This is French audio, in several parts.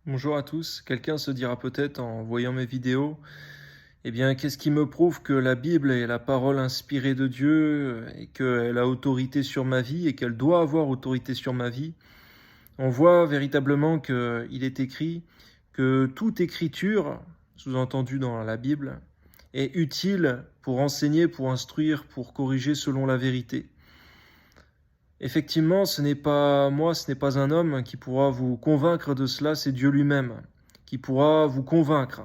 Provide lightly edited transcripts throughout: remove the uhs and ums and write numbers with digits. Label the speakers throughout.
Speaker 1: Bonjour à tous. Quelqu'un se dira peut-être en voyant mes vidéos, eh bien, qu'est-ce qui me prouve que la Bible est la parole inspirée de Dieu et qu'elle a autorité sur ma vie et qu'elle doit avoir autorité sur ma vie? On voit véritablement qu'il est écrit que toute écriture, sous-entendue dans la Bible, est utile pour enseigner, pour instruire, pour corriger selon la vérité. Effectivement, ce n'est pas moi, ce n'est pas un homme qui pourra vous convaincre de cela, c'est Dieu lui-même qui pourra vous convaincre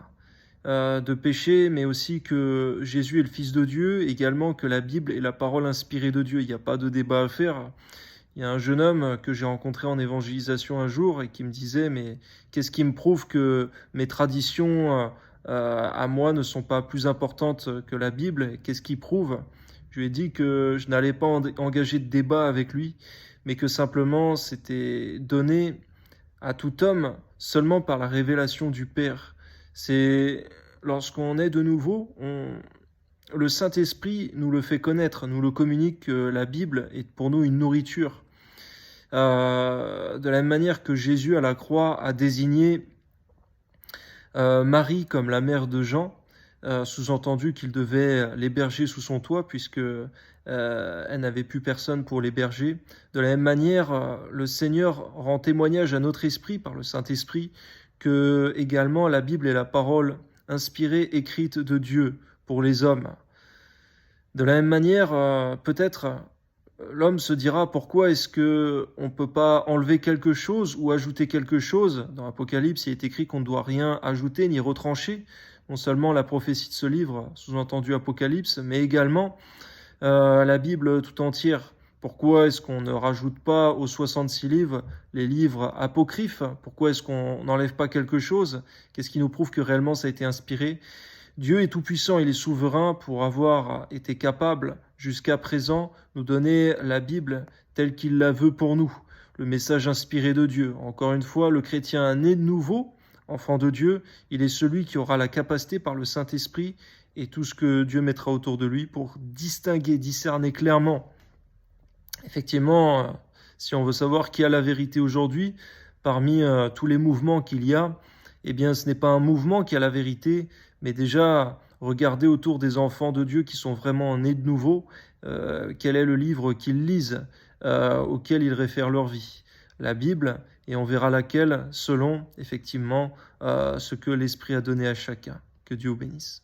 Speaker 1: de péché, mais aussi que Jésus est le Fils de Dieu, également que la Bible est la parole inspirée de Dieu. Il n'y a pas de débat à faire. Il y a un jeune homme que j'ai rencontré en évangélisation un jour et qui me disait, mais qu'est-ce qui me prouve que mes traditions à moi ne sont pas plus importantes que la Bible? Qu'est-ce qui prouve? Je lui ai dit que je n'allais pas engager de débat avec lui, mais que simplement c'était donné à tout homme seulement par la révélation du Père. C'est lorsqu'on est de nouveau, le Saint-Esprit nous le fait connaître, nous le communique que la Bible est pour nous une nourriture. De la même manière que Jésus à la croix a désigné Marie comme la mère de Jean, sous-entendu qu'il devait l'héberger sous son toit puisque elle n'avait plus personne pour l'héberger. De la même manière, le Seigneur rend témoignage à notre esprit par le Saint-Esprit que également la Bible est la parole inspirée, écrite de Dieu pour les hommes. De la même manière, peut-être l'homme se dira pourquoi est-ce que on peut pas enlever quelque chose ou ajouter quelque chose? Dans l'Apocalypse, il est écrit qu'on ne doit rien ajouter ni retrancher. Non seulement la prophétie de ce livre, sous-entendu Apocalypse, mais également la Bible tout entière. Pourquoi est-ce qu'on ne rajoute pas aux 66 livres les livres apocryphes? Pourquoi est-ce qu'on n'enlève pas quelque chose? Qu'est-ce qui nous prouve que réellement ça a été inspiré? Dieu est tout-puissant, il est souverain pour avoir été capable jusqu'à présent nous donner la Bible telle qu'il la veut pour nous, le message inspiré de Dieu. Encore une fois, le chrétien né de nouveau, enfant de Dieu, il est celui qui aura la capacité par le Saint-Esprit et tout ce que Dieu mettra autour de lui pour distinguer, discerner clairement. Effectivement, si on veut savoir qui a la vérité aujourd'hui, parmi tous les mouvements qu'il y a, eh bien ce n'est pas un mouvement qui a la vérité, mais déjà regarder autour des enfants de Dieu qui sont vraiment nés de nouveau, quel est le livre qu'ils lisent, auquel ils réfèrent leur vie. La Bible, et on verra laquelle selon effectivement ce que l'Esprit a donné à chacun. Que Dieu vous bénisse.